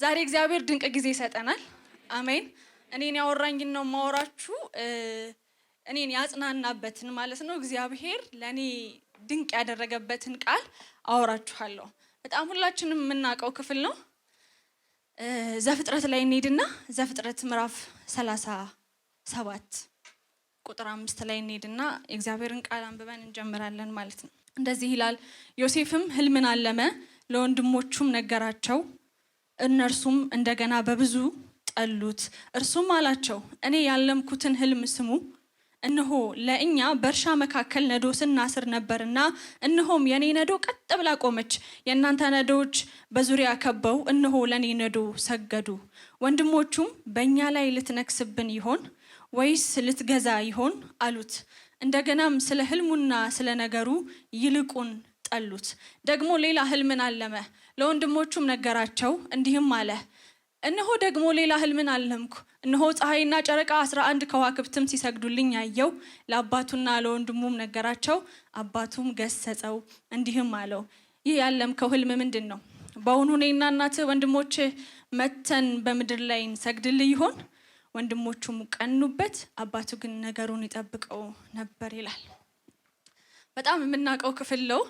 ዛሬ እግዚአብሔር ድንቅ ጊዜ ይሰጠናል። አሜን። እኔን ያወራኝን ነው ማወራችሁ። እኔን ያጽናናበትን ማለት ነው። እግዚአብሔር ለኔ ድንቅ ያደረገበትን ቃል አወራችኋለሁ። በጣም ሁላችንም የምናውቀው ክፍል ነው። ዘፍጥረት ላይ እንሄድና ዘፍጥረት ምዕራፍ 37 ቁጥር 5 ላይ እንሄድና የእግዚአብሔርን ቃል አንብበን እንጀምራለን ማለት ነው። እንደዚህ ይላል። ዮሴፍም ህልምን አለመ፣ ለወንድሞቹም ነገራቸው። እነርሱም እንደገና በብዙ ጠሉት። እርሱም አላቸው፣ እኔ ያለምኩትን ህልም ስሙ። እነሆ ለእኛ በእርሻ መካከል ነዶ ስናስር ነበርና፣ እነሆም የኔ ነዶ ቀጥ ብላ ቆመች። የእናንተ ነዶዎች በዙሪያ ከበው እነሆ ለኔ ነዶ ሰገዱ። ወንድሞቹም በእኛ ላይ ልትነክስብን ይሆን ወይስ ልትገዛ ይሆን አሉት። እንደገናም ስለ ህልሙና ስለ ነገሩ ይልቁን ጠሉት። ደግሞ ሌላ ህልምን አለመ፣ ለወንድሞቹም ነገራቸው። እንዲህም አለ፣ እነሆ ደግሞ ሌላ ህልምን አለምኩ። እነሆ ፀሐይና ጨረቃ 11 ከዋክብትም ሲሰግዱልኝ አየው። ለአባቱና ለወንድሙም ነገራቸው። አባቱም ገሰጸው፣ እንዲህም አለው፣ ይህ ያለምከው ህልም ምንድን ነው? በእውኑ እኔና እናትህ ወንድሞችህ መተን በምድር ላይ እንሰግድልህ ይሆን? ወንድሞቹም ቀኑበት፣ አባቱ ግን ነገሩን ይጠብቀው ነበር ይላል። በጣም የምናውቀው ክፍል ነው።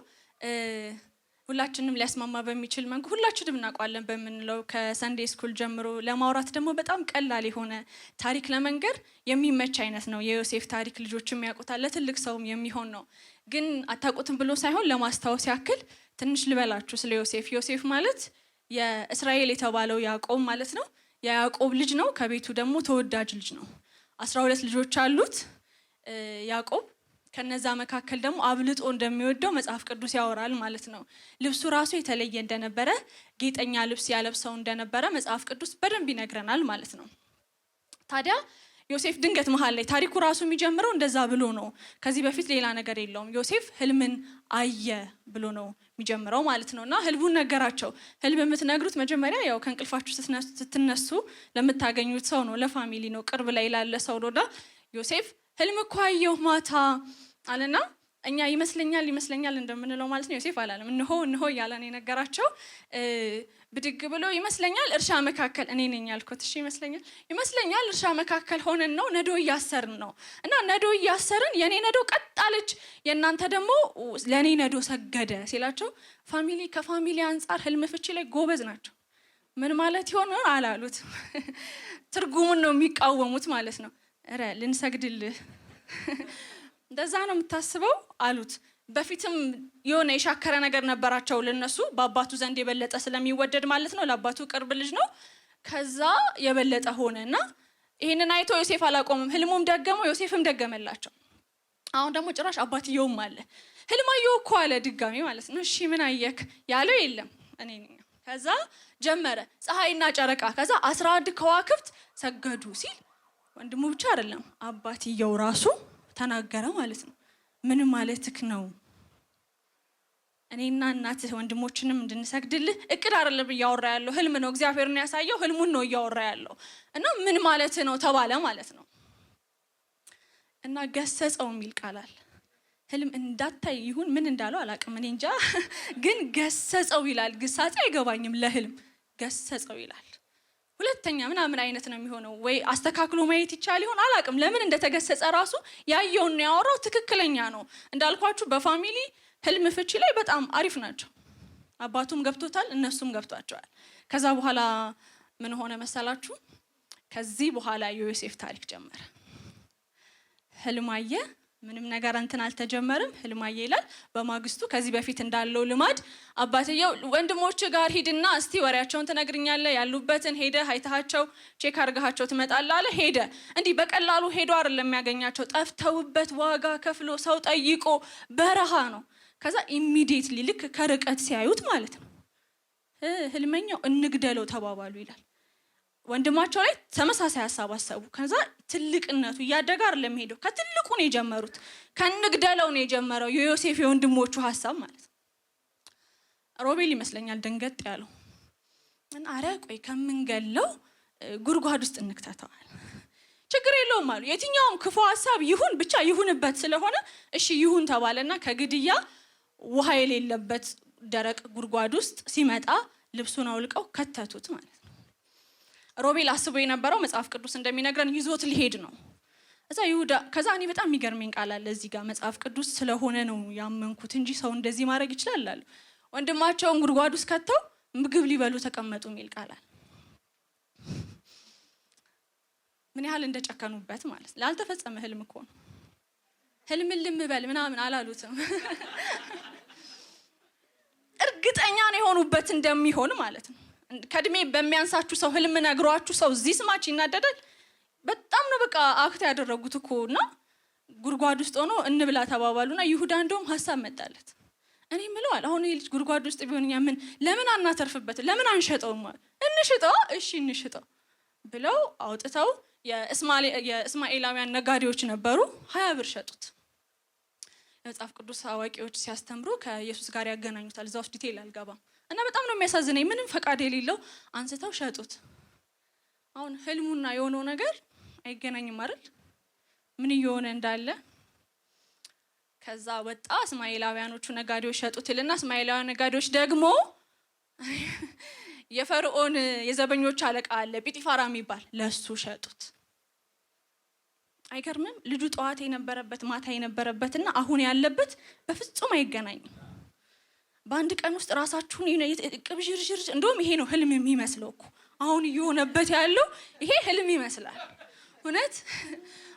ሁላችንም ሊያስማማ በሚችል መንገድ ሁላችንም እናውቃለን በምንለው ከሰንዴ ስኩል ጀምሮ ለማውራት ደግሞ በጣም ቀላል የሆነ ታሪክ ለመንገር የሚመች አይነት ነው። የዮሴፍ ታሪክ ልጆችም ያውቁታል፣ ለትልቅ ሰውም የሚሆን ነው። ግን አታውቁትም ብሎ ሳይሆን ለማስታወስ ያክል ትንሽ ልበላችሁ ስለ ዮሴፍ። ዮሴፍ ማለት የእስራኤል የተባለው ያዕቆብ ማለት ነው። የያዕቆብ ልጅ ነው። ከቤቱ ደግሞ ተወዳጅ ልጅ ነው። 12 ልጆች አሉት ያዕቆብ። ከነዛ መካከል ደግሞ አብልጦ እንደሚወደው መጽሐፍ ቅዱስ ያወራል ማለት ነው። ልብሱ ራሱ የተለየ እንደነበረ፣ ጌጠኛ ልብስ ያለብሰው እንደነበረ መጽሐፍ ቅዱስ በደንብ ይነግረናል ማለት ነው። ታዲያ ዮሴፍ ድንገት መሃል ላይ ታሪኩ ራሱ የሚጀምረው እንደዛ ብሎ ነው። ከዚህ በፊት ሌላ ነገር የለውም። ዮሴፍ ህልምን አየ ብሎ ነው የሚጀምረው ማለት ነው። እና ህልሙን ነገራቸው። ህልም የምትነግሩት መጀመሪያ ያው ከእንቅልፋችሁ ስትነሱ ለምታገኙት ሰው ነው፣ ለፋሚሊ ነው፣ ቅርብ ላይ ላለ ሰው ነው። እና ዮሴፍ ህልም እኮ አየሁ ማታ አለና እኛ ይመስለኛል እንደምንለው ማለት ነው። ዮሴፍ አላለም። እነሆ እያለ ነው የነገራቸው። ብድግ ብሎ ይመስለኛል እርሻ መካከል እኔ ነኝ ያልኩት። እሺ ይመስለኛል እርሻ መካከል ሆነን ነው ነዶ እያሰርን ነው። እና ነዶ እያሰርን የኔ ነዶ ቀጥ አለች፣ የእናንተ ደግሞ ለኔ ነዶ ሰገደ ሲላቸው፣ ከፋሚሊ አንጻር ህልም ፍቺ ላይ ጎበዝ ናቸው። ምን ማለት ይሆን አላሉት። ትርጉሙን ነው የሚቃወሙት ማለት ነው። እረ ልንሰግድልህ እንደዛ ነው የምታስበው አሉት። በፊትም የሆነ የሻከረ ነገር ነበራቸው ለነሱ፣ በአባቱ ዘንድ የበለጠ ስለሚወደድ ማለት ነው። ለአባቱ ቅርብ ልጅ ነው። ከዛ የበለጠ ሆነና ይሄንን አይቶ ዮሴፍ አላቆምም። ህልሙም ደገመው፣ ዮሴፍም ደገመላቸው። አሁን ደግሞ ጭራሽ አባትየውም አለ፣ ህልም አየሁ እኮ አለ ድጋሚ ማለት ነው። እሺ ምን አየክ ያለው የለም እኔ ነኝ። ከዛ ጀመረ ፀሐይና ጨረቃ፣ ከዛ 11 ከዋክብት ሰገዱ ሲል ወንድሙ ብቻ አይደለም አባትየው ራሱ ተናገረ ማለት ነው። ምን ማለትክ ነው? እኔና እናትህ ወንድሞችንም እንድንሰግድልህ እቅድ አይደለም እያወራ ያለው፣ ህልም ነው። እግዚአብሔርን ያሳየው ህልሙን ነው እያወራ ያለው። እና ምን ማለት ነው ተባለ ማለት ነው። እና ገሰጸው የሚል ቃል አለ። ህልም እንዳታይ ይሁን ምን እንዳለው አላውቅም እኔ እንጃ፣ ግን ገሰጸው ይላል። ግሳጼ አይገባኝም። ለህልም ገሰጸው ይላል። ሁለተኛ ምናምን አይነት ነው የሚሆነው። ወይ አስተካክሎ ማየት ይቻል ይሆን አላውቅም። ለምን እንደተገሰጸ ራሱ ያየውን ያወራው ትክክለኛ ነው። እንዳልኳችሁ በፋሚሊ ህልም ፍቺ ላይ በጣም አሪፍ ናቸው። አባቱም ገብቶታል፣ እነሱም ገብቷቸዋል። ከዛ በኋላ ምን ሆነ መሰላችሁ? ከዚህ በኋላ የዮሴፍ ታሪክ ጀመረ። ህልም አየ፣ ምንም ነገር አልተጀመረም። ህልም አየ ይላል። በማግስቱ ከዚህ በፊት እንዳለው ልማድ አባትየው ወንድሞች ጋር ሂድና እስቲ ወሬያቸውን ትነግርኛለህ፣ ያሉበትን ሄደህ አይተሃቸው ቼክ አድርገሃቸው ትመጣለህ አለ። ሄደ። እንዲህ በቀላሉ ሄዶ አይደለም የሚያገኛቸው፣ ጠፍተውበት ዋጋ ከፍሎ ሰው ጠይቆ በረሃ ነው። ከዛ ኢሚዲየትሊ ልክ ከርቀት ሲያዩት ማለት ነው ህልመኛው እንግደለው ተባባሉ ይላል። ወንድማቸው ላይ ተመሳሳይ ሐሳብ አሰቡ። ከዛ ትልቅነቱ እያደገ አይደለም ሄደው ከትልቁ ነው የጀመሩት። ከንግደለው ነው የጀመረው የዮሴፍ የወንድሞቹ ሐሳብ ማለት ነው። ሮቤል ይመስለኛል ደንገጥ ያለው እና አረ ቆይ ከምንገለው ጉድጓድ ውስጥ እንክተተዋል፣ ችግር የለውም አሉ። የትኛውም ክፉ ሐሳብ ይሁን ብቻ ይሁንበት ስለሆነ እሺ ይሁን ተባለና ከግድያ ውሃ የሌለበት ደረቅ ጉድጓድ ውስጥ ሲመጣ ልብሱን አውልቀው ከተቱት ማለት ነው። ሮቤል አስቦ የነበረው መጽሐፍ ቅዱስ እንደሚነግረን ይዞት ሊሄድ ነው። እዛ ይሁዳ ከዛ እኔ በጣም የሚገርመኝ ቃል አለ እዚህ ጋር መጽሐፍ ቅዱስ ስለሆነ ነው ያመንኩት እንጂ ሰው እንደዚህ ማድረግ ይችላል አለ። ወንድማቸውን ጉድጓድ ውስጥ ከተው ምግብ ሊበሉ ተቀመጡ የሚል ቃል አለ። ምን ያህል እንደጨከኑበት ማለት ላልተፈጸመ ህልም እኮ ነው። ህልም ልምበል ምናምን አላሉትም። እርግጠኛ ነው የሆኑበት እንደሚሆን ማለት ነው። ከእድሜ በሚያንሳችሁ ሰው ህልም ነግሯችሁ ሰው እዚህ ስማች ይናደዳል። በጣም ነው በቃ አክት ያደረጉት እኮና ጉድጓድ ውስጥ ሆኖ እንብላ ተባባሉና ይሁዳ እንደውም ሀሳብ መጣለት። እኔ ምለዋል አሁን ይሄ ልጅ ጉድጓድ ውስጥ ቢሆንኛ ለምን አናተርፍበት ለምን አንሸጠውም? እንሽጠው እሺ እንሽጠው ብለው አውጥተው የእስማኤላውያን ነጋዴዎች ነበሩ 20 ብር ሸጡት። የመጽሐፍ ቅዱስ አዋቂዎች ሲያስተምሩ ከኢየሱስ ጋር ያገናኙታል። እዛ ውስጥ ዲቴል አልገባም እና በጣም ነው የሚያሳዝነኝ። ምንም ፈቃድ የሌለው አንስተው ሸጡት። አሁን ህልሙና የሆነው ነገር አይገናኝም አይደል? ምን እየሆነ እንዳለ ከዛ ወጣ። እስማኤላውያኖቹ ነጋዴዎች ሸጡት ይልና እስማኤላውያን ነጋዴዎች ደግሞ የፈርዖን የዘበኞች አለቃ አለ ጲጢፋራ የሚባል ለሱ ሸጡት። አይገርምም? ልጁ ጠዋት የነበረበት ማታ የነበረበትና አሁን ያለበት በፍጹም አይገናኝም። በአንድ ቀን ውስጥ ራሳችሁን ቅብዥርዥር እንደውም ይሄ ነው ህልም የሚመስለው እኮ አሁን እየሆነበት ያለው ይሄ ህልም ይመስላል። እውነት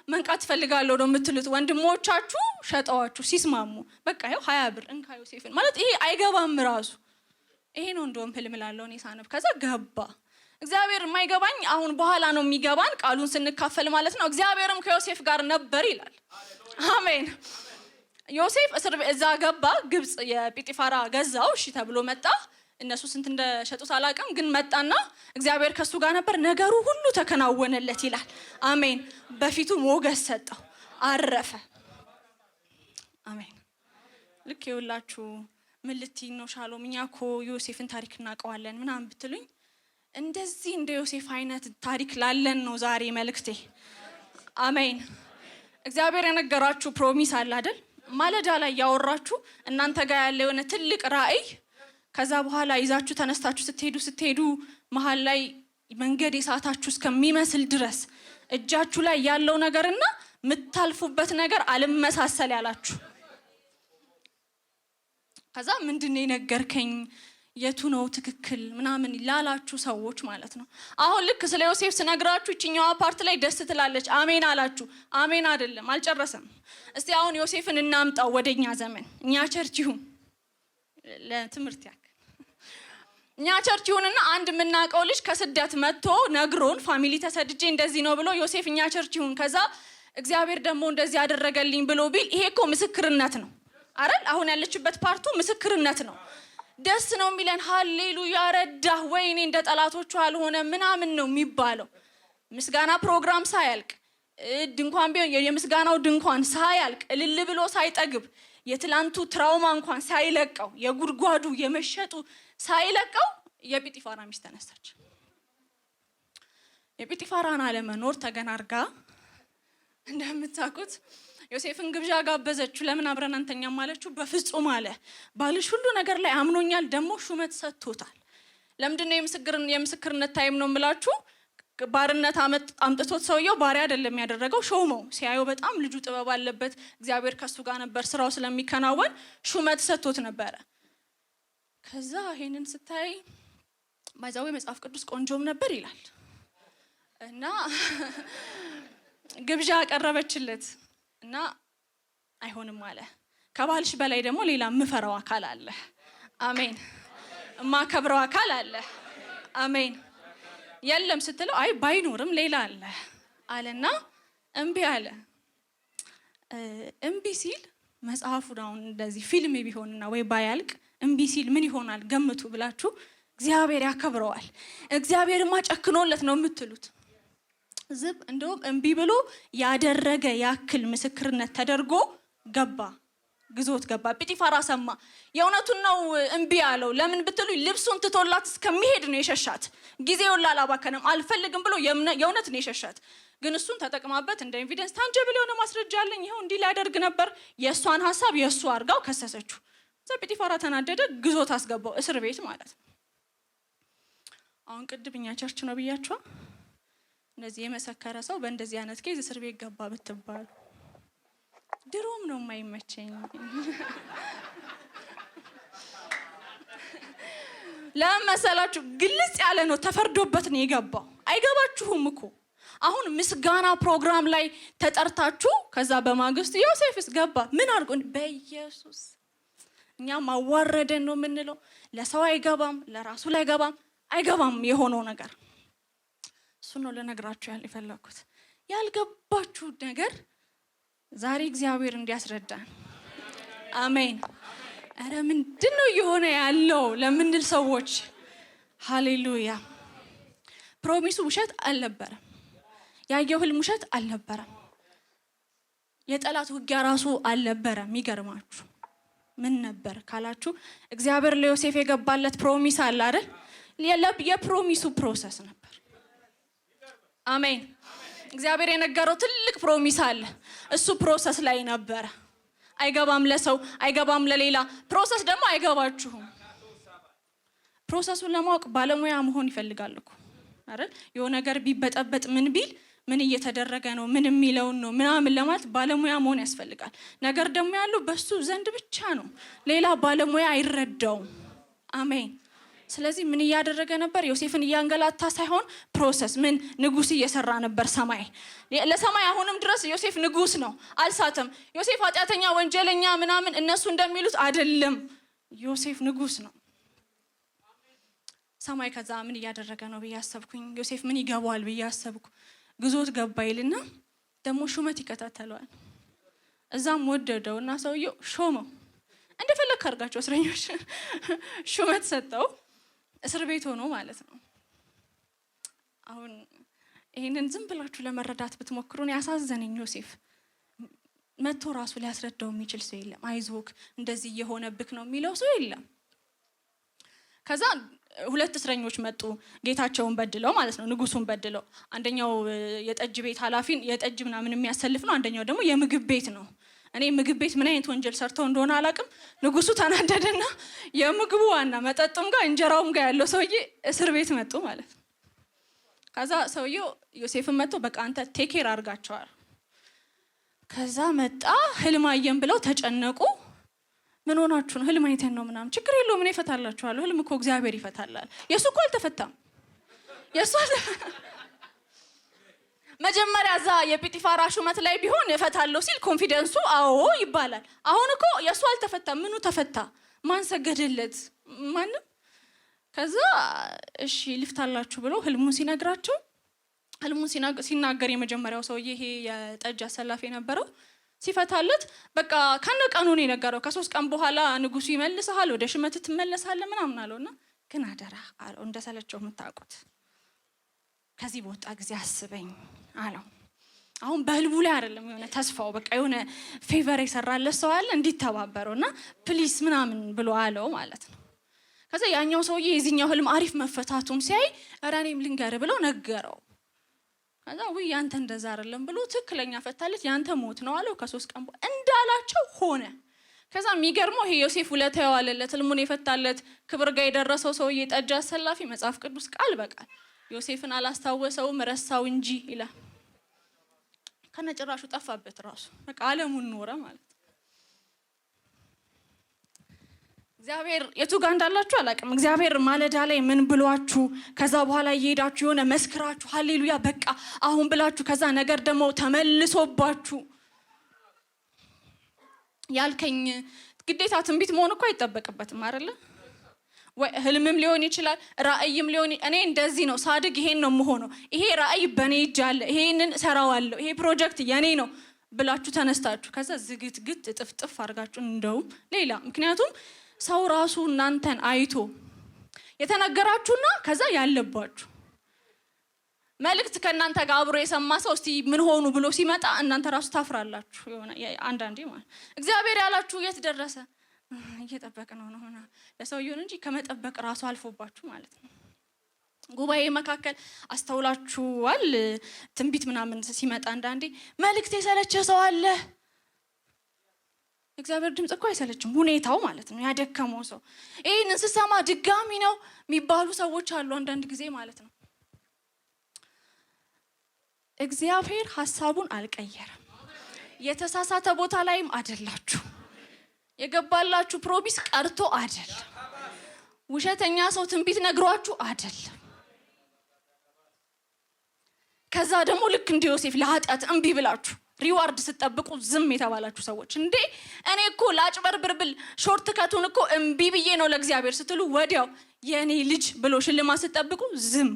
መንቃት ፈልጋለሁ ነው የምትሉት። ወንድሞቻችሁ ሸጠዋችሁ ሲስማሙ በቃ ይኸው 20 ብር እንካ ዮሴፍን ማለት ይሄ አይገባም ራሱ። ይሄ ነው እንደውም ህልም ላለው እኔ ሳነብ ከዛ ገባ። እግዚአብሔር የማይገባኝ አሁን በኋላ ነው የሚገባን ቃሉን ስንካፈል ማለት ነው። እግዚአብሔርም ከዮሴፍ ጋር ነበር ይላል። አሜን። ዮሴፍ እስር ቤት እዛ ገባ። ግብጽ የጲጢፋራ ገዛው እሺ ተብሎ መጣ። እነሱ ስንት እንደሸጡት አላውቅም፣ ግን መጣና እግዚአብሔር ከሱ ጋር ነበር፣ ነገሩ ሁሉ ተከናወነለት ይላል። አሜን። በፊቱ ሞገስ ሰጠው፣ አረፈ። አሜን። ልክ ይውላችሁ ምን ልትይ ነው ሻሎም? እኛ እኮ ዮሴፍን ታሪክ እናውቀዋለን ምናምን ብትሉኝ እንደዚህ እንደ ዮሴፍ አይነት ታሪክ ላለን ነው ዛሬ መልእክቴ። አሜን። እግዚአብሔር የነገራችሁ ፕሮሚስ አለ አይደል? ማለዳ ላይ ያወራችሁ እናንተ ጋር ያለ የሆነ ትልቅ ራእይ ከዛ በኋላ ይዛችሁ ተነስታችሁ ስትሄዱ መሃል ላይ መንገድ የሳታችሁ እስከሚመስል ድረስ እጃችሁ ላይ ያለው ነገርና የምታልፉበት ነገር አልመሳሰል ያላችሁ ከዛ ምንድነው የነገርከኝ የቱ ነው ትክክል ምናምን ላላችሁ ሰዎች ማለት ነው። አሁን ልክ ስለ ዮሴፍ ስነግራችሁ እቺኛዋ ፓርት ላይ ደስ ትላለች። አሜን አላችሁ። አሜን አይደለም አልጨረሰም። እስቲ አሁን ዮሴፍን እናምጣው ወደኛ ዘመን። እኛ ቸርች ይሁን ለትምህርት ያክል እኛ ቸርች ይሁንና አንድ የምናውቀው ልጅ ከስደት መጥቶ ነግሮን ፋሚሊ ተሰድጄ እንደዚህ ነው ብሎ ዮሴፍ እኛ ቸርች ይሁን ከዛ እግዚአብሔር ደግሞ እንደዚህ ያደረገልኝ ብሎ ቢል ይሄ እኮ ምስክርነት ነው አይደል? አሁን ያለችበት ፓርቱ ምስክርነት ነው። ደስ ነው የሚለን ሃሌሉያ ረዳህ ወይኔ እንደ ጠላቶቹ አልሆነ ምናምን ነው የሚባለው። ምስጋና ፕሮግራም ሳያልቅ ድንኳን ቢሆን የምስጋናው ድንኳን ሳያልቅ እልል ብሎ ሳይጠግብ የትላንቱ ትራውማ እንኳን ሳይለቀው የጉድጓዱ የመሸጡ ሳይለቀው የጲጢፋራ ሚስት ተነሳች። የጲጢፋራን አለመኖር ተገናርጋ እንደምታውቁት ዮሴፍን ግብዣ ጋበዘችው። ለምን አብረን አንተኛም አለችው። በፍጹም አለ። ባልሽ ሁሉ ነገር ላይ አምኖኛል፣ ደግሞ ሹመት ሰጥቶታል። ለምንድነው የምስክርነት ታይም ነው የምላችሁ? ባርነት አምጥቶት ሰውየው ባሪያ አይደለም ያደረገው፣ ሾመው። ሲያየው በጣም ልጁ ጥበብ አለበት፣ እግዚአብሔር ከሱ ጋር ነበር፣ ስራው ስለሚከናወን ሹመት ሰጥቶት ነበረ። ከዛ ይሄንን ስታይ ባይዛው መጽሐፍ ቅዱስ ቆንጆም ነበር ይላል እና ግብዣ አቀረበችለት እና አይሆንም አለ። ከባልሽ በላይ ደግሞ ሌላ ምፈራው አካል አለ። አሜን። ማከብረው አካል አለ። አሜን። የለም ስትለው አይ ባይኖርም ሌላ አለ አለና እምቢ አለ። እምቢ ሲል መጽሐፉ ነው እንደዚህ ፊልም ቢሆንና ወይ ባያልቅ እምቢ ሲል ምን ይሆናል ገምቱ ብላችሁ እግዚአብሔር ያከብረዋል። እግዚአብሔርማ ጨክኖለት ነው የምትሉት። ዝብ እንደውም እምቢ ብሎ ያደረገ ያክል ምስክርነት ተደርጎ ገባ፣ ግዞት ገባ። ጲጢፋራ ሰማ። የእውነቱን ነው እምቢ ያለው። ለምን ብትሉ ልብሱን ትቶላት እስከሚሄድ ነው የሸሻት። ጊዜውን ላላባከንም አልፈልግም ብሎ የእውነት ነው የሸሻት። ግን እሱን ተጠቅማበት እንደ ኤቪደንስ ታንጀብል የሆነ ማስረጃ አለኝ ይሄው እንዲህ ሊያደርግ ነበር። የእሷን ሀሳብ የእሱ አርጋው ከሰሰችው። እዛ ጲጢፋራ ተናደደ፣ ግዞት አስገባው፣ እስር ቤት ማለት ነው። አሁን ቅድም እኛ ቸርች ነው ብያችኋል። እንደዚህ የመሰከረ ሰው በእንደዚህ አይነት ኬዝ እስር ቤት ገባ ብትባሉ ድሮም ነው የማይመቸኝ። ለመሰላችሁ ግልጽ ያለ ነው፣ ተፈርዶበት ነው የገባው። አይገባችሁም እኮ አሁን ምስጋና ፕሮግራም ላይ ተጠርታችሁ ከዛ በማግስቱ ዮሴፍስ ገባ ምን አድርጎ በኢየሱስ እኛም አዋረደን ነው የምንለው። ለሰው አይገባም፣ ለራሱ ላይ አይገባም የሆነው ነገር እሱ ነው ለነግራችሁ የፈለኩት። ያልገባችሁ ነገር ዛሬ እግዚአብሔር እንዲያስረዳን አሜን። አረ ምንድነው የሆነ ያለው ለምንል ሰዎች ሃሌሉያ። ፕሮሚሱ ውሸት አልነበረም፣ ያየው ህልም ውሸት አልነበረም፣ የጠላት ውጊያ ራሱ አልነበረም። ይገርማችሁ ምን ነበር ካላችሁ እግዚአብሔር ለዮሴፍ የገባለት ፕሮሚስ አለ አይደል? የፕሮሚሱ ፕሮሰስ ነበር። አሜን። እግዚአብሔር የነገረው ትልቅ ፕሮሚስ አለ፣ እሱ ፕሮሰስ ላይ ነበር። አይገባም ለሰው አይገባም ለሌላ። ፕሮሰስ ደግሞ አይገባችሁም። ፕሮሰሱን ለማወቅ ባለሙያ መሆን ይፈልጋል እኮ አይደል? የሆነ ነገር ቢበጠበጥ ምን ቢል ምን እየተደረገ ነው ምን የሚለውን ነው ምናምን ለማለት ባለሙያ መሆን ያስፈልጋል። ነገር ደግሞ ያለው በሱ ዘንድ ብቻ ነው፣ ሌላ ባለሙያ አይረዳውም። አሜን። ስለዚህ ምን እያደረገ ነበር? ዮሴፍን እያንገላታ ሳይሆን ፕሮሰስ ምን ንጉስ እየሰራ ነበር። ሰማይ ለሰማይ አሁንም ድረስ ዮሴፍ ንጉስ ነው፣ አልሳተም። ዮሴፍ ኃጢአተኛ ወንጀለኛ ምናምን እነሱ እንደሚሉት አይደለም፣ ዮሴፍ ንጉስ ነው። ሰማይ ከዛ ምን እያደረገ ነው ብዬ አሰብኩኝ። ዮሴፍ ምን ይገባዋል ብዬ አሰብኩ። ግዞት ገባ ይልና ደግሞ ሹመት ይከታተለዋል። እዛም ወደደውና ሰውየው ሾመው። እንደፈለክ አድርጋቸው እስረኞች ሹመት ሰጠው። እስር ቤት ሆኖ ማለት ነው። አሁን ይሄንን ዝም ብላችሁ ለመረዳት ብትሞክሩን ያሳዘነኝ ዮሴፍ መጥቶ ራሱ ሊያስረዳው የሚችል ሰው የለም። አይዞክ እንደዚህ እየሆነብክ ነው የሚለው ሰው የለም። ከዛ ሁለት እስረኞች መጡ፣ ጌታቸውን በድለው ማለት ነው፣ ንጉሱን በድለው። አንደኛው የጠጅ ቤት ኃላፊን የጠጅ ምናምን የሚያሰልፍ ነው፣ አንደኛው ደግሞ የምግብ ቤት ነው። እኔ ምግብ ቤት ምን አይነት ወንጀል ሰርተው እንደሆነ አላውቅም። ንጉሱ ተናደደና የምግቡ ዋና መጠጡም ጋር እንጀራውም ጋር ያለው ሰውዬ እስር ቤት መጡ ማለት ነው። ከዛ ሰውዬው ዮሴፍን መጥቶ በቃ አንተ ቴክ ኬር አድርጋቸዋል። ከዛ መጣ። ህልም አየን ብለው ተጨነቁ። ምን ሆናችሁ ነው? ህልም አይተን ነው ምናምን። ችግር የለውም እኔ እፈታላችኋለሁ። ህልም እኮ እግዚአብሔር ይፈታላል። የሱ እኮ አልተፈታም። የሱ መጀመሪያ እዛ የጲጢፋራ ሹመት ላይ ቢሆን እፈታለሁ ሲል ኮንፊደንሱ አዎ ይባላል። አሁን እኮ የሱ አልተፈታም። ምኑ ተፈታ? ማን ሰገደለት? ማንም። ከዛ እሺ ልፍታላችሁ ብሎ ህልሙን ሲነግራቸው ህልሙን ሲናገር የመጀመሪያው ሰውዬ ይሄ የጠጅ አሰላፊ የነበረው ሲፈታለት በቃ ከነቀኑ ነው የነገረው። ከ3 ቀን በኋላ ንጉሱ ይመልስሃል፣ ወደ ሹመት ትመለሳለህ ምናምን አለውና ግን አደራ አለው እንደሰለቸው የምታውቁት ከዚህ በወጣ ጊዜ አስበኝ አለው። አሁን በህልቡ ላይ አይደለም የሆነ ተስፋው በቃ የሆነ ፌቨር የሰራለት ሰው አለ እንዲተባበረውና ፕሊስ ምናምን ብሎ አለው ማለት ነው። ከዛ ያኛው ሰውዬ የዚህኛው ህልም አሪፍ መፈታቱን ሲያይ ኧረ እኔም ልንገርህ ብሎ ነገረው። ከዛ ወይ ያንተ እንደዛ አይደለም ብሎ ትክክለኛ ፈታለት። ያንተ ሞት ነው አለው። ከ3 ቀን እንዳላቸው ሆነ። ከዛ የሚገርመው ይሄ ዮሴፍ ውለታ የዋለለት ህልሙን የፈታለት ክብር ጋር የደረሰው ሰውዬ ጠጅ አሰላፊ መጽሐፍ ቅዱስ ቃል በቃል ዮሴፍን አላስታወሰውም ረሳው እንጂ ይላል። ከነጭራሹ ጠፋበት ራሱ በቃ ዓለሙን ኖረ ማለት። እግዚአብሔር የቱ ጋር እንዳላችሁ አላውቅም። እግዚአብሔር ማለዳ ላይ ምን ብሏችሁ ከዛ በኋላ እየሄዳችሁ የሆነ መስክራችሁ ሃሌሉያ በቃ አሁን ብላችሁ ከዛ ነገር ደግሞ ተመልሶባችሁ ያልከኝ ግዴታ ትንቢት መሆን እኮ አይጠበቅበትም አይደለ? ወይ ህልምም ሊሆን ይችላል፣ ራእይም ሊሆን እኔ እንደዚህ ነው ሳድግ ይሄን ነው የምሆነው፣ ይሄ ራእይ በኔ እጅ አለ፣ ይሄንን ሰራዋለሁ፣ ይሄ ፕሮጀክት የኔ ነው ብላችሁ ተነስታችሁ ከዛ ዝግትግት ጥፍጥፍ አድርጋችሁ እንደውም ሌላ ምክንያቱም ሰው ራሱ እናንተን አይቶ የተነገራችሁና ከዛ ያለባችሁ መልእክት ከእናንተ ጋር አብሮ የሰማ ሰው እስቲ ምን ሆኑ ብሎ ሲመጣ እናንተ ራሱ ታፍራላችሁ። የሆነ አንዳንዴ ማለት እግዚአብሔር ያላችሁ የት ደረሰ እየጠበቅ ነው ለሰውየው እንጂ ከመጠበቅ ራሱ አልፎባችሁ ማለት ነው። ጉባኤ መካከል አስተውላችኋል? ትንቢት ምናምን ሲመጣ አንዳንዴ መልእክት የሰለቸ ሰው አለ። እግዚአብሔር ድምጽ እኮ አይሰለችም፣ ሁኔታው ማለት ነው ያደከመው ሰው። ይሄንን ስሰማ ድጋሚ ነው የሚባሉ ሰዎች አሉ አንዳንድ ጊዜ ማለት ነው። እግዚአብሔር ሐሳቡን አልቀየረም። የተሳሳተ ቦታ ላይም አይደላችሁ። የገባላችሁ ፕሮሚስ ቀርቶ አይደለም። ውሸተኛ ሰው ትንቢት ነግሯችሁ አይደለም። ከዛ ደግሞ ልክ እንደ ዮሴፍ ለኃጢአት እምቢ ብላችሁ ሪዋርድ ስትጠብቁ ዝም የተባላችሁ ሰዎች፣ እንዴ እኔ እኮ ላጭበርብርብል ሾርት ከቱን እኮ እምቢ ብዬ ነው ለእግዚአብሔር ስትሉ ወዲያው የኔ ልጅ ብሎ ሽልማት ስትጠብቁ ዝም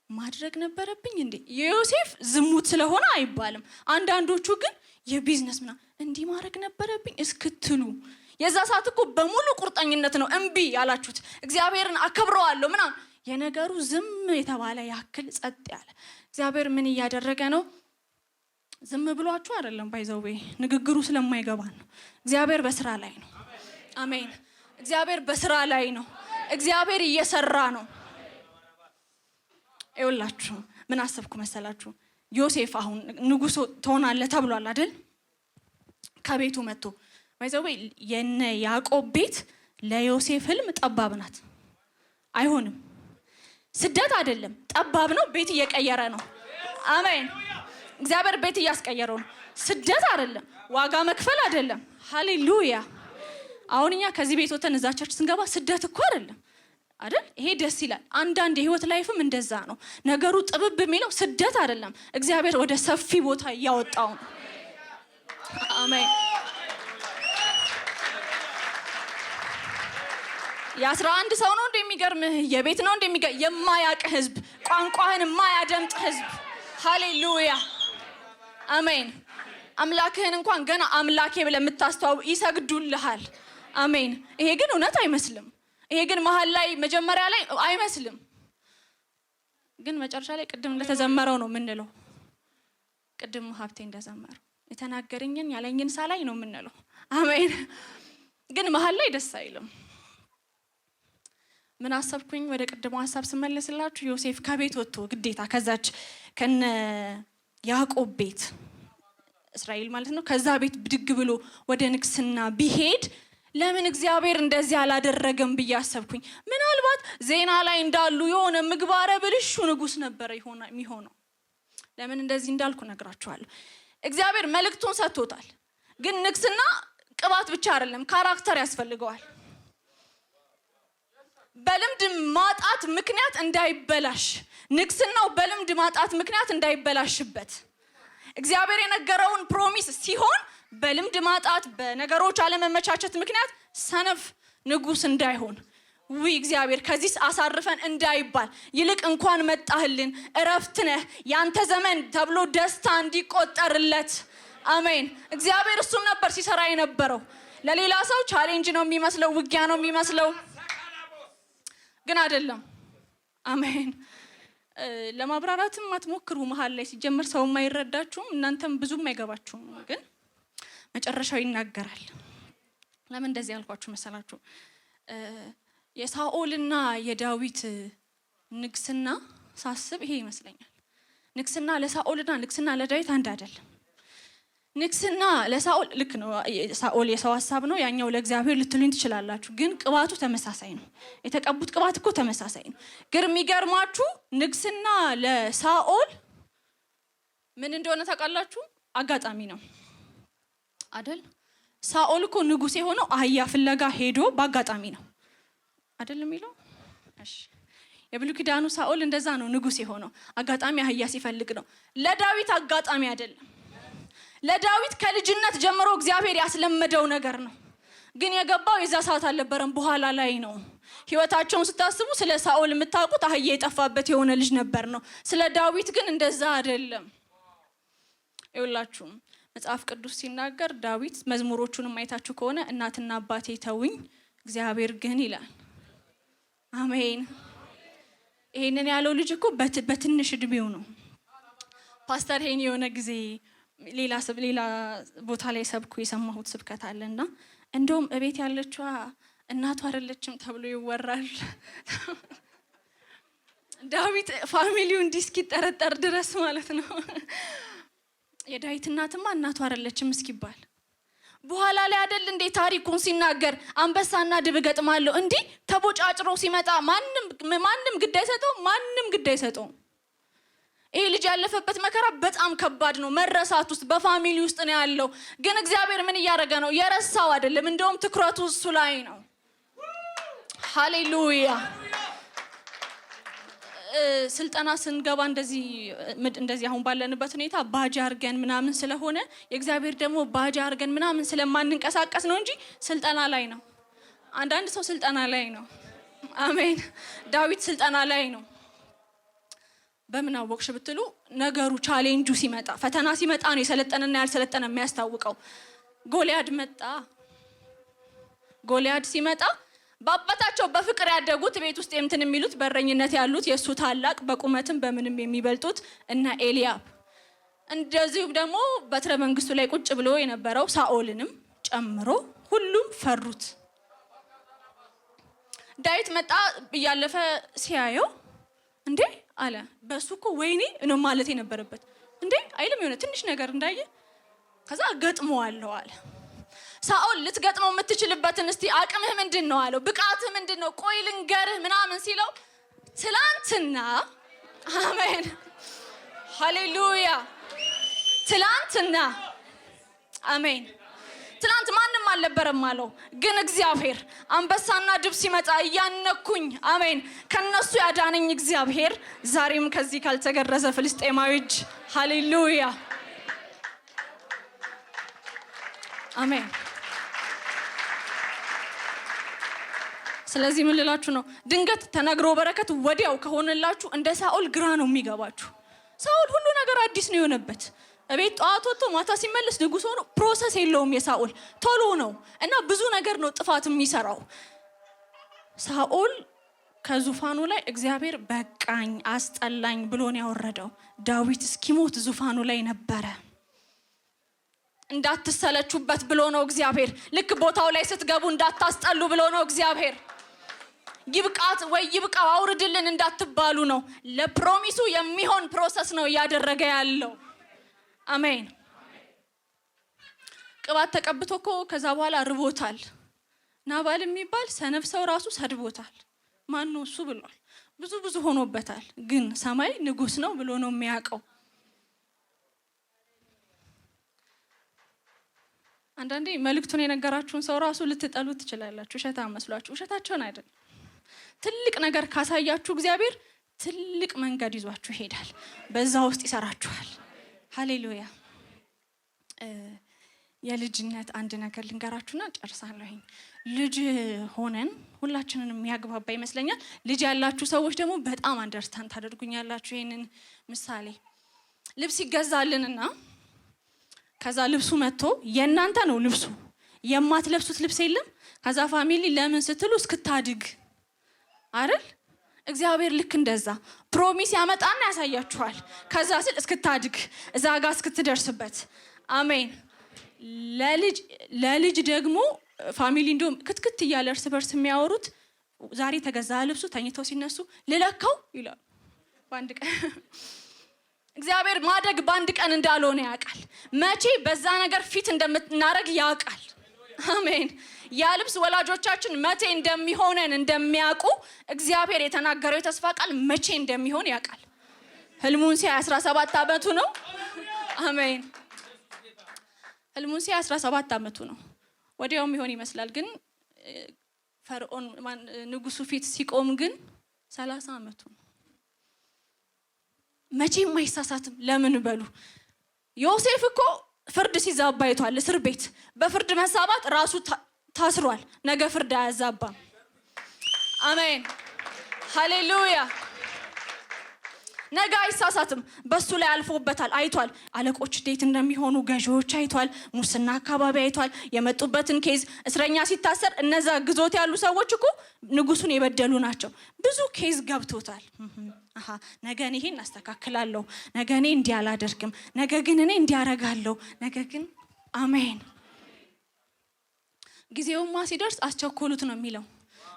ማድረግ ነበረብኝ እንዴ? የዮሴፍ ዝሙት ስለሆነ አይባልም። አንዳንዶቹ ግን የቢዝነስ ምናምን እንዲህ ማድረግ ነበረብኝ እስክትሉ የዛ ሰዓት እኮ በሙሉ ቁርጠኝነት ነው እምቢ ያላችሁት። እግዚአብሔርን አከብረዋለሁ ምናምን የነገሩ ዝም የተባለ ያክል ጸጥ ያለ እግዚአብሔር ምን እያደረገ ነው? ዝም ብሏችሁ አይደለም፣ ባይዘው ንግግሩ ስለማይገባን ነው። እግዚአብሔር በስራ ላይ ነው። አሜን። እግዚአብሔር በስራ ላይ ነው። እግዚአብሔር እየሰራ ነው። ይኸውላችሁ ምን አሰብኩ መሰላችሁ? ዮሴፍ አሁን ንጉስ ትሆናለህ ተብሏል አይደል? ከቤቱ መጥቶ ባይዘው የነ ያዕቆብ ቤት ለዮሴፍ ህልም ጠባብ ናት። አይሆንም። ስደት አይደለም፣ ጠባብ ነው። ቤት እየቀየረ ነው። አሜን። እግዚአብሔር ቤት እያስቀየረው ነው። ስደት አይደለም፣ ዋጋ መክፈል አይደለም። ሃሌሉያ። አሁን እኛ ከዚህ ቤት ወተን እዛ ቸርች ስንገባ ስደት እኮ አይደለም አይደል? ይሄ ደስ ይላል። አንዳንድ የህይወት ላይፍም እንደዛ ነው። ነገሩ ጥብብ የሚለው ስደት አይደለም፣ እግዚአብሔር ወደ ሰፊ ቦታ እያወጣው ነው። አሜን። የ11 ሰው ነው እንደሚገርምህ፣ የቤት ነው እንደሚገርም የማያውቅ ህዝብ፣ ቋንቋህን የማያደምጥ ህዝብ። ሃሌሉያ አሜን። አምላክህን እንኳን ገና አምላኬ ብለህ የምታስተዋው ይሰግዱልሃል። አሜን። ይሄ ግን እውነት አይመስልም። ይሄ ግን መሀል ላይ መጀመሪያ ላይ አይመስልም፣ ግን መጨረሻ ላይ ቅድም እንደተዘመረው ነው የምንለው። ቅድም ሀብቴ እንደዘመረው የተናገረኝን ያለኝን ሳላይ ነው የምንለው። አሜን። ግን መሀል ላይ ደስ አይልም። ምን አሰብኩኝ? ወደ ቅድሙ ሐሳብ ስመለስላችሁ ዮሴፍ ከቤት ወጥቶ ግዴታ ከዛች ከነ ያዕቆብ ቤት እስራኤል ማለት ነው ከዛ ቤት ብድግ ብሎ ወደ ንግስና ቢሄድ ለምን እግዚአብሔር እንደዚህ አላደረገም ብዬ አሰብኩኝ። ምናልባት ዜና ላይ እንዳሉ የሆነ ምግባረ ብልሹ ንጉስ ነበር የሚሆነው። ለምን እንደዚህ እንዳልኩ ነግራችኋለሁ። እግዚአብሔር መልእክቱን ሰጥቶታል። ግን ንግስና ቅባት ብቻ አይደለም፣ ካራክተር ያስፈልገዋል። በልምድ ማጣት ምክንያት እንዳይበላሽ፣ ንግስናው በልምድ ማጣት ምክንያት እንዳይበላሽበት እግዚአብሔር የነገረውን ፕሮሚስ ሲሆን በልምድ ማጣት በነገሮች አለመመቻቸት ምክንያት ሰነፍ ንጉስ እንዳይሆን እግዚአብሔር ከዚህ አሳርፈን እንዳይባል ይልቅ እንኳን መጣህልን እረፍት ነህ ያንተ ዘመን ተብሎ ደስታ እንዲቆጠርለት። አሜን። እግዚአብሔር እሱም ነበር ሲሰራ የነበረው። ለሌላ ሰው ቻሌንጅ ነው የሚመስለው፣ ውጊያ ነው የሚመስለው፣ ግን አይደለም። አሜን። ለማብራራትም አትሞክሩ። መሀል ላይ ሲጀምር ሰው የማይረዳችሁም እናንተም ብዙም አይገባችሁም፣ ግን መጨረሻው ይናገራል። ለምን እንደዚህ ያልኳችሁ መሰላችሁ? የሳኦልና የዳዊት ንግስና ሳስብ ይሄ ይመስለኛል። ንግስና ለሳኦልና ንግስና ለዳዊት አንድ አይደለም። ንግስና ለሳኦል ልክ ነው፣ ሳኦል የሰው ሐሳብ ነው፣ ያኛው ለእግዚአብሔር ልትሉኝ ትችላላችሁ። ግን ቅባቱ ተመሳሳይ ነው። የተቀቡት ቅባት እኮ ተመሳሳይ ነው። ግን የሚገርማችሁ ንግስና ለሳኦል ምን እንደሆነ ታውቃላችሁ? አጋጣሚ ነው አይደል? ሳኦል እኮ ንጉስ የሆነው አህያ ፍለጋ ሄዶ በአጋጣሚ ነው አይደል የሚለው? እሺ፣ የብሉይ ኪዳኑ ሳኦል እንደዛ ነው ንጉስ የሆነው፣ አጋጣሚ አህያ ሲፈልግ ነው። ለዳዊት አጋጣሚ አይደለም። ለዳዊት ከልጅነት ጀምሮ እግዚአብሔር ያስለመደው ነገር ነው። ግን የገባው የዛ ሰዓት አልነበረም፣ በኋላ ላይ ነው። ህይወታቸውን ስታስቡ ስለ ሳኦል የምታውቁት አህያ የጠፋበት የሆነ ልጅ ነበር ነው። ስለ ዳዊት ግን እንደዛ አይደለም። ይኸውላችሁ መጽሐፍ ቅዱስ ሲናገር ዳዊት መዝሙሮቹን ማየታችሁ ከሆነ እናትና አባቴ ተውኝ እግዚአብሔር ግን ይላል። አሜን። ይሄንን ያለው ልጅ እኮ በትንሽ እድሜው ነው። ፓስተር ሄኒ የሆነ ጊዜ ሌላ ቦታ ላይ ሰብኩ የሰማሁት ስብከት አለና እንደውም እቤት ያለችዋ እናቱ አይደለችም ተብሎ ይወራል። ዳዊት ፋሚሊው እንዲስኪጠረጠር ድረስ ማለት ነው። የዳዊት እናትማ እናቱ አይደለችም እስኪባል በኋላ ላይ አይደል እንዴ ታሪኩን ሲናገር አንበሳና ድብ ገጥማለሁ እንዲህ ተቦጫጭሮ ሲመጣ ማንም ግድ አይሰጠው፣ ማንም ግድ አይሰጠው። ይሄ ልጅ ያለፈበት መከራ በጣም ከባድ ነው። መረሳት ውስጥ በፋሚሊ ውስጥ ነው ያለው። ግን እግዚአብሔር ምን እያደረገ ነው? የረሳው አይደለም፣ እንደውም ትኩረቱ እሱ ላይ ነው። ሃሌሉያ። ስልጠና ስንገባ እንደዚህ አሁን ባለንበት ሁኔታ ባጅ አርገን ምናምን ስለሆነ የእግዚአብሔር ደግሞ ባጅ አርገን ምናምን ስለማንንቀሳቀስ ነው እንጂ ስልጠና ላይ ነው። አንዳንድ ሰው ስልጠና ላይ ነው። አሜን። ዳዊት ስልጠና ላይ ነው። በምን አወቅሽ ብትሉ ነገሩ ቻሌንጁ ሲመጣ ፈተና ሲመጣ ነው የሰለጠነና ያልሰለጠነ የሚያስታውቀው። ጎልያድ ሲመጣ በአባታቸው በፍቅር ያደጉት ቤት ውስጥ የምትን የሚሉት በረኝነት ያሉት የሱ ታላቅ በቁመትም በምንም የሚበልጡት እና ኤልያብ እንደዚሁም ደግሞ በትረ መንግስቱ ላይ ቁጭ ብሎ የነበረው ሳኦልንም ጨምሮ ሁሉም ፈሩት። ዳዊት መጣ እያለፈ ሲያየው እንዴ አለ። በሱ እኮ ወይኔ ነው ማለት የነበረበት እንዴ አይልም። የሆነ ትንሽ ነገር እንዳየ ከዛ ገጥመዋለሁ አለ። ሳኦል ልትገጥመው የምትችልበትን እስቲ አቅምህ ምንድነው አለው። ብቃትህ ምንድነው? ቆይ ልንገርህ ምናምን ሲለው ትላንትና አሜን ሃሌሉያ ትላንትና አሜን ትላንት ማንም አልነበረም አለው። ግን እግዚአብሔር አንበሳና ድብ ሲመጣ እያነኩኝ አሜን ከነሱ ያዳነኝ እግዚአብሔር ዛሬም ከዚህ ካልተገረዘ ፍልስጤማዊ እጅ ሃሌሉያ አሜን። ስለዚህ ምን ልላችሁ ነው? ድንገት ተነግሮ በረከት ወዲያው ከሆነላችሁ እንደ ሳኦል ግራ ነው የሚገባችሁ። ሳኦል ሁሉ ነገር አዲስ ነው የሆነበት። እቤት ጠዋት ወጥቶ ማታ ሲመለስ ንጉስ ሆኖ ፕሮሰስ የለውም። የሳኦል ቶሎ ነው እና ብዙ ነገር ነው ጥፋት የሚሰራው። ሳኦል ከዙፋኑ ላይ እግዚአብሔር በቃኝ አስጠላኝ ብሎ ነው ያወረደው። ዳዊት እስኪሞት ዙፋኑ ላይ ነበረ። እንዳትሰለቹበት ብሎ ነው እግዚአብሔር። ልክ ቦታው ላይ ስትገቡ እንዳታስጠሉ ብሎ ነው እግዚአብሔር። ይብቃት ወይ ይብቃው አውርድልን እንዳትባሉ ነው። ለፕሮሚሱ የሚሆን ፕሮሰስ ነው እያደረገ ያለው። አሜን። ቅባት ተቀብቶ እኮ ከዛ በኋላ ርቦታል። ናባል የሚባል ሰነፍ ሰው ራሱ ሰድቦታል። ማን ነው እሱ ብሏል። ብዙ ሆኖበታል። ግን ሰማይ ንጉስ ነው ብሎ ነው የሚያውቀው። አንዳንዴ መልእክቱን የነገራችሁን ሰው ራሱ ልትጠሉ ትችላላችሁ። ውሸታ መስሏችሁ፣ ውሸታቸውን አይደለም። ትልቅ ነገር ካሳያችሁ እግዚአብሔር ትልቅ መንገድ ይዟችሁ ይሄዳል። በዛ ውስጥ ይሰራችኋል። ሃሌሉያ። የልጅነት አንድ ነገር ልንገራችሁና ጨርሳለሁ። ልጅ ሆነን ሁላችንን የሚያግባባ ይመስለኛል። ልጅ ያላችሁ ሰዎች ደግሞ በጣም አንደርስታንድ ታደርጉኛላችሁ። ይሄንን ምሳሌ ልብስ ይገዛልንና ከዛ ልብሱ መጥቶ የእናንተ ነው ልብሱ፣ የማትለብሱት ልብስ የለም። ከዛ ፋሚሊ ለምን ስትሉ እስክታድግ አይደል? እግዚአብሔር ልክ እንደዛ ፕሮሚስ ያመጣና ያሳያችኋል። ከዛ ስል እስክታድግ እዛ ጋር እስክትደርስበት አሜን። ለልጅ ደግሞ ፋሚሊ እንደውም ክትክት እያለ እርስ በርስ የሚያወሩት ዛሬ ተገዛ ልብሱ ተኝተው ሲነሱ ልለካው ይላሉ። በአንድ ቀን እግዚአብሔር ማደግ በአንድ ቀን እንዳልሆነ ያውቃል። መቼ በዛ ነገር ፊት እንደምናረግ ያውቃል። አሜን። ያ ልብስ ወላጆቻችን መቼ እንደሚሆነን እንደሚያውቁ እግዚአብሔር የተናገረው የተስፋ ቃል መቼ እንደሚሆን ያውቃል። ህልሙን ሲያይ 17 ዓመቱ ነው። አሜን። ህልሙን ሲያይ 17 ዓመቱ ነው። ወዲያውም ይሆን ይመስላል። ግን ፈርዖን ንጉሱ ፊት ሲቆም ግን 30 ዓመቱ ነው። መቼም አይሳሳትም። ለምን በሉ ዮሴፍ እኮ ፍርድ ሲዛባ አይቷል። እስር ቤት በፍርድ መሳባት ራሱ ታስሯል። ነገ ፍርድ አያዛባም። አሜን ሃሌሉያ። ነገ አይሳሳትም። በሱ ላይ አልፎበታል፣ አይቷል። አለቆች እንዴት እንደሚሆኑ ገዢዎች አይቷል። ሙስና አካባቢ አይቷል። የመጡበትን ኬዝ እስረኛ ሲታሰር እነዛ ግዞት ያሉ ሰዎች እኮ ንጉሱን የበደሉ ናቸው። ብዙ ኬዝ ገብቶታል። ነገ እኔ ይሄን አስተካክላለሁ፣ ነገ እኔ እንዲህ አላደርግም፣ ነገ ግን እኔ እንዲያረጋለሁ፣ ነገ ግን አሜን። ጊዜውማ ሲደርስ አስቸኮሉት ነው የሚለው።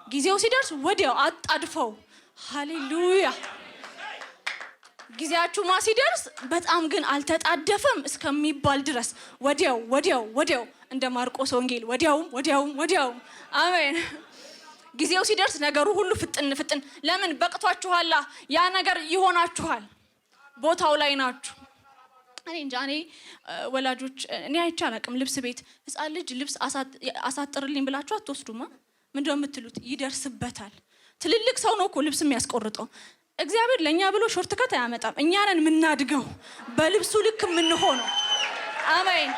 ጊዜው ሲደርስ ወዲያው አጣድፈው። ሃሌሉያ። ጊዜያችሁ ሲደርስ በጣም ግን አልተጣደፈም እስከሚባል ድረስ ወዲያው እንደ ማርቆስ ወንጌል ወዲያው አሜን። ጊዜው ሲደርስ ነገሩ ሁሉ ፍጥን ለምን በቅቷችኋላ። ያ ነገር ይሆናችኋል። ቦታው ላይ ናችሁ። እኔ እንጃ እኔ ወላጆች እኔ አይቼ አላቅም። ልብስ ቤት ህፃን ልጅ ልብስ አሳጥርልኝ ብላችሁ አትወስዱማ። ምንድነው የምትሉት? ይደርስበታል። ትልልቅ ሰው ነው እኮ ልብስ የሚያስቆርጠው። እግዚአብሔር ለኛ ብሎ ሾርት ከት አያመጣም። እኛ ነን የምናድገው በልብሱ ልክ የምንሆነው። አሜን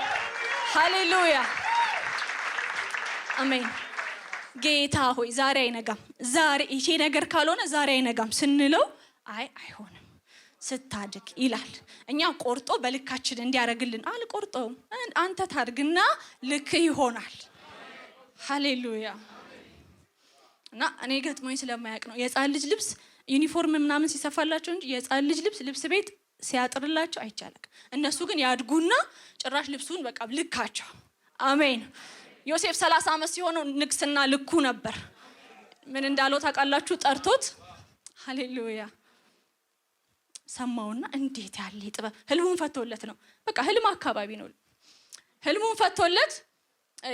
ሃሌሉያ አሜን። ጌታ ሆይ ዛሬ አይነጋም፣ ዛሬ ይሄ ነገር ካልሆነ ዛሬ አይነጋም ስንለው አይሆንም ስታድግ ይላል። እኛ ቆርጦ በልካችን እንዲያደርግልን አልቆርጠውም። አንተ ታድግና ልክ ይሆናል። ሃሌሉያ። እና እኔ ገጥሞኝ ስለማያውቅ ነው የህፃን ልጅ ልብስ ዩኒፎርም ምናምን ሲሰፋላቸው እንጂ የህፃን ልጅ ልብስ ቤት ሲያጥርላቸው አይቻልም። እነሱ ግን ያድጉና ጭራሽ ልብሱን በቃ ልካቸው። አሜን። ዮሴፍ 30 ዓመት ሲሆነው ንግስና ልኩ ነበር። ምን እንዳለው ታውቃላችሁ? ጠርቶት ሃሌሉያ ሰማውና እንዴት ያለ ጥበብ። ህልሙን ፈቶለት ነው። በቃ ህልም አካባቢ ነው። ህልሙን ፈቶለት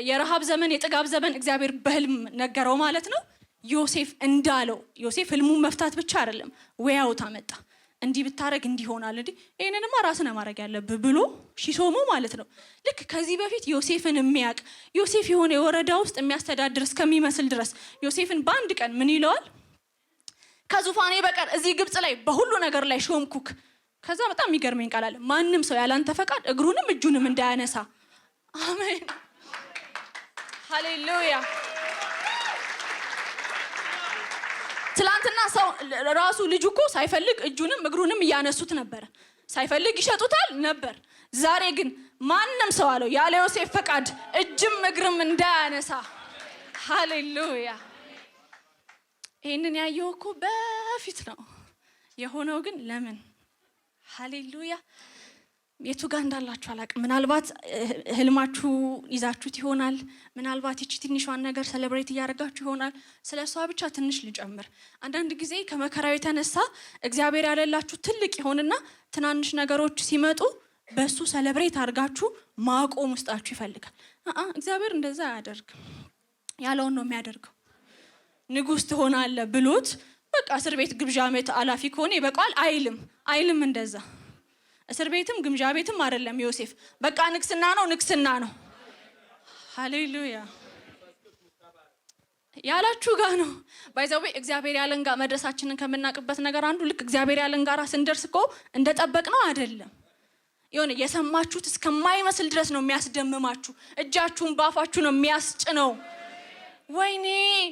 የረሃብ ዘመን የጥጋብ ዘመን እግዚአብሔር በህልም ነገረው ማለት ነው። ዮሴፍ እንዳለው ዮሴፍ ህልሙን መፍታት ብቻ አይደለም ወያውታ መጣ። እንዲህ ብታረግ እንዲሆናል እንዴ ይሄንንማ ራስህ ነው ማድረግ ያለብህ ብሎ ሺሶሞ ማለት ነው። ልክ ከዚህ በፊት ዮሴፍን የሚያውቅ ዮሴፍ የሆነ የወረዳ ውስጥ የሚያስተዳድር እስከሚመስል ድረስ ዮሴፍን በአንድ ቀን ምን ይለዋል? ከዙፋኔ በቀር እዚህ ግብጽ ላይ በሁሉ ነገር ላይ ሾምኩክ። ከዛ በጣም የሚገርመኝ ቃል አለ። ማንም ሰው ያላንተ ፈቃድ እግሩንም እጁንም እንዳያነሳ። አሜን ሃሌሉያ። ትላንትና ሰው ራሱ ልጅ እኮ ሳይፈልግ እጁንም እግሩንም እያነሱት ነበር፣ ሳይፈልግ ይሸጡታል ነበር። ዛሬ ግን ማንም ሰው አለው ያለ ዮሴፍ ፈቃድ እጅም እግርም እንዳያነሳ። ሃሌሉያ። ይሄንን ያየው እኮ በፊት ነው የሆነው። ግን ለምን? ሃሌሉያ። የቱ ጋር እንዳላችሁ አላቅም። ምናልባት ህልማችሁ ይዛችሁት ይሆናል። ምናልባት እቺ ትንሿን ነገር ሴሌብሬት እያደረጋችሁ ይሆናል። ስለሷ ብቻ ትንሽ ልጨምር። አንዳንድ ጊዜ ከመከራው የተነሳ እግዚአብሔር ያለላችሁ ትልቅ ይሆንና ትናንሽ ነገሮች ሲመጡ በሱ ሴሌብሬት አድርጋችሁ ማቆም ውስጣችሁ ይፈልጋል። እግዚአብሔር እንደዛ አያደርግም። ያለውን ነው የሚያደርገው። ንጉስ ትሆናለህ ብሎት በቃ እስር ቤት ግብዣ ቤት አላፊ ከሆነ ይበቃል አይልም እንደዛ። እስር ቤትም ግምጃ ቤትም አይደለም ዮሴፍ። በቃ ንግስና ነው። ሃሌሉያ ያላችሁ ጋር ነው። ባይዘው እግዚአብሔር ያለን ጋር መድረሳችንን ከምናቅበት ነገር አንዱ ልክ እግዚአብሔር ያለን ጋር ስንደርስ እኮ እንደጠበቅነው አይደለም። የሆነ የሰማችሁት እስከማይመስል ድረስ ነው የሚያስደምማችሁ። እጃችሁን ባፋችሁ ነው የሚያስጭነው። ወይኔ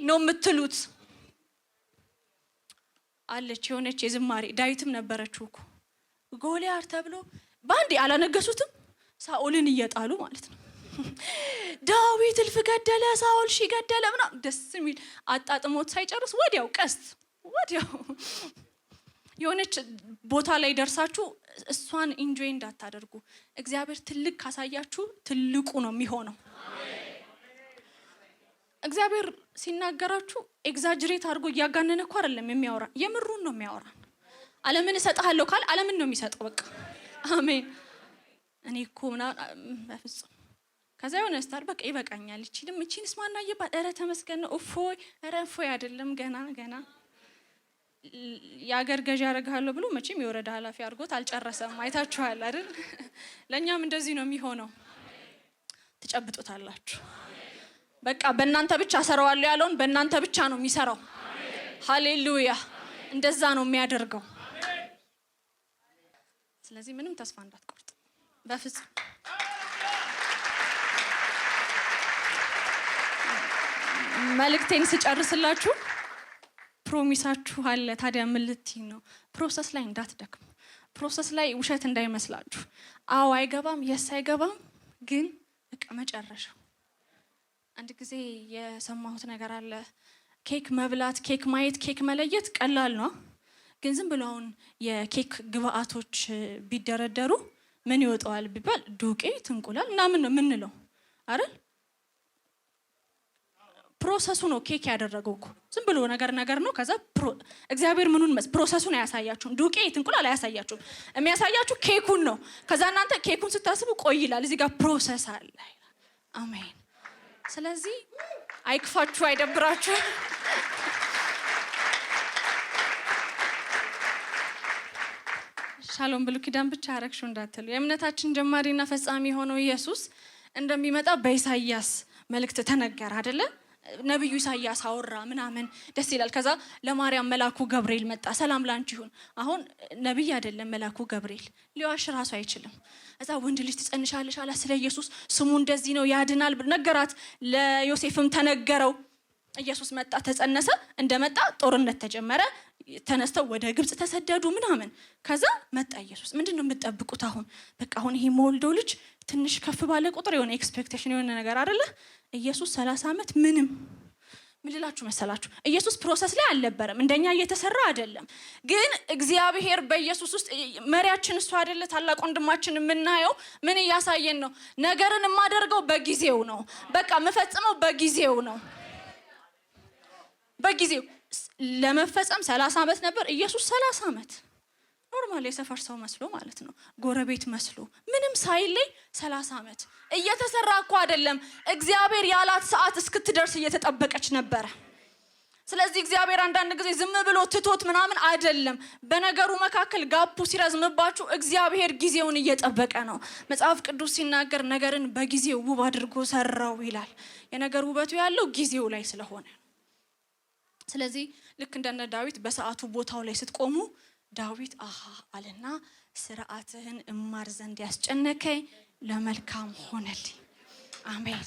ነው የምትሉት። አለች የሆነች የዝማሬ ዳዊትም ነበረችው እኮ ጎልያድ ተብሎ ባንዴ አላነገሱትም። ሳኦልን እየጣሉ ማለት ነው። ዳዊት እልፍ ገደለ፣ ሳኦል ሺህ ገደለ ምናምን ደስ የሚል አጣጥሞት ሳይጨርስ ወዲያው ቀስት ወዲያው የሆነች ቦታ ላይ ደርሳችሁ እሷን ኢንጆይ እንዳታደርጉ። እግዚአብሔር ትልቅ ካሳያችሁ ትልቁ ነው የሚሆነው። እግዚአብሔር ሲናገራችሁ ኤግዛጀሬት አድርጎ እያጋነነ እኮ አይደለም የሚያወራ፣ የምሩን ነው የሚያወራ። ዓለምን እሰጥሃለሁ ካል ዓለምን ነው የሚሰጠው። በቃ አሜን። እኔ እኮ በፍጹም ከዛ የሆነ ስታር በቃ ይበቃኛል። እቺንስ ማናየባት ኧረ ተመስገን ነው እፎይ አይደለም ገና የአገር ገዢ ያደርግሃለሁ ብሎ መቼም የወረዳ ኃላፊ አድርጎት አልጨረሰም። አይታችኋል አይደል? ለእኛም እንደዚህ ነው የሚሆነው። ትጨብጡታላችሁ። በቃ በእናንተ ብቻ ሰራዋለሁ ያለውን በእናንተ ብቻ ነው የሚሰራው። ሃሌሉያ። እንደዛ ነው የሚያደርገው። ስለዚህ ምንም ተስፋ እንዳትቆርጡ በፍጹም። መልእክቴን ስጨርስላችሁ ፕሮሚሳችሁ አለ። ታዲያ ምን ልትይ ነው? ፕሮሰስ ላይ እንዳትደክሙ። ፕሮሰስ ላይ ውሸት እንዳይመስላችሁ። አዎ አይገባም፣ የስ አይገባም፣ ግን በቃ መጨረሻው። አንድ ጊዜ የሰማሁት ነገር አለ። ኬክ መብላት፣ ኬክ ማየት፣ ኬክ መለየት ቀላል ነው። ግን ዝም ብሎ አሁን የኬክ ግብአቶች ቢደረደሩ ምን ይወጣዋል ቢባል ዱቄት፣ እንቁላል ምናምን ነው የምንለው አይደል? ፕሮሰሱ ነው ኬክ ያደረገው እኮ ዝም ብሎ ነገር ነው። ከዛ እግዚአብሔር ምኑን ፕሮሰሱን አያሳያችሁም። ዱቄት እንቁላል አያሳያችሁም። የሚያሳያችሁ ኬኩን ነው። ከዛ እናንተ ኬኩን ስታስቡ ቆይ ይላል፣ እዚህ ጋር ፕሮሰስ አለ። አሜን። ስለዚህ አይክፋችሁ፣ አይደብራችሁ። ሻሎም ብሉይ ኪዳን ብቻ አረግሹ እንዳትሉ። የእምነታችን ጀማሪና ፈጻሚ የሆነው ኢየሱስ እንደሚመጣ በኢሳይያስ መልእክት ተነገረ አይደለ? ነብዩ ኢሳይያስ አወራ ምናምን ደስ ይላል። ከዛ ለማርያም መልአኩ ገብርኤል መጣ። ሰላም ላንቺ ይሁን። አሁን ነብይ አይደለም መልአኩ ገብርኤል፣ ሊዋሽ ራሱ አይችልም። እዛ ወንድ ልጅ ትጸንሻለሽ አላት። ስለ ኢየሱስ ስሙ እንደዚህ ነው ያድናል ነገራት። ለዮሴፍም ተነገረው። ኢየሱስ መጣ፣ ተጸነሰ። እንደመጣ ጦርነት ተጀመረ። ተነስተው ወደ ግብጽ ተሰደዱ ምናምን። ከዛ መጣ ኢየሱስ። ምንድነው የምትጠብቁት? አሁን በቃ አሁን ይሄ መወልደው ልጅ ትንሽ ከፍ ባለ ቁጥር የሆነ ኤክስፔክቴሽን የሆነ ነገር አይደለ? ኢየሱስ 30 ዓመት ምን ልላችሁ መሰላችሁ? ኢየሱስ ፕሮሰስ ላይ አልነበረም፣ እንደኛ እየተሰራ አይደለም። ግን እግዚአብሔር በኢየሱስ ውስጥ መሪያችን እሱ አይደለ? ታላቅ ወንድማችን የምናየው ምን እያሳየን ነው? ነገርን የማደርገው በጊዜው ነው። በቃ የምፈጽመው በጊዜው ነው። በጊዜው ለመፈጸም 30 ዓመት ነበር። ኢየሱስ 30 ዓመት ኖርማል የሰፈር ሰው መስሎ ማለት ነው፣ ጎረቤት መስሎ ምንም ሳይለይ 30 ዓመት እየተሰራ እኮ አይደለም። እግዚአብሔር ያላት ሰዓት እስክትደርስ እየተጠበቀች ነበረ። ስለዚህ እግዚአብሔር አንዳንድ ጊዜ ዝም ብሎ ትቶት ምናምን አይደለም። በነገሩ መካከል ጋፑ ሲረዝምባችሁ እግዚአብሔር ጊዜውን እየጠበቀ ነው። መጽሐፍ ቅዱስ ሲናገር ነገርን በጊዜው ውብ አድርጎ ሰራው ይላል። የነገር ውበቱ ያለው ጊዜው ላይ ስለሆነ፣ ስለዚህ ልክ እንደነ ዳዊት በሰዓቱ ቦታው ላይ ስትቆሙ ዳዊት አሃ አለና ስርዓትህን እማር ዘንድ ያስጨነከኝ ለመልካም ሆነልኝ። አሜን።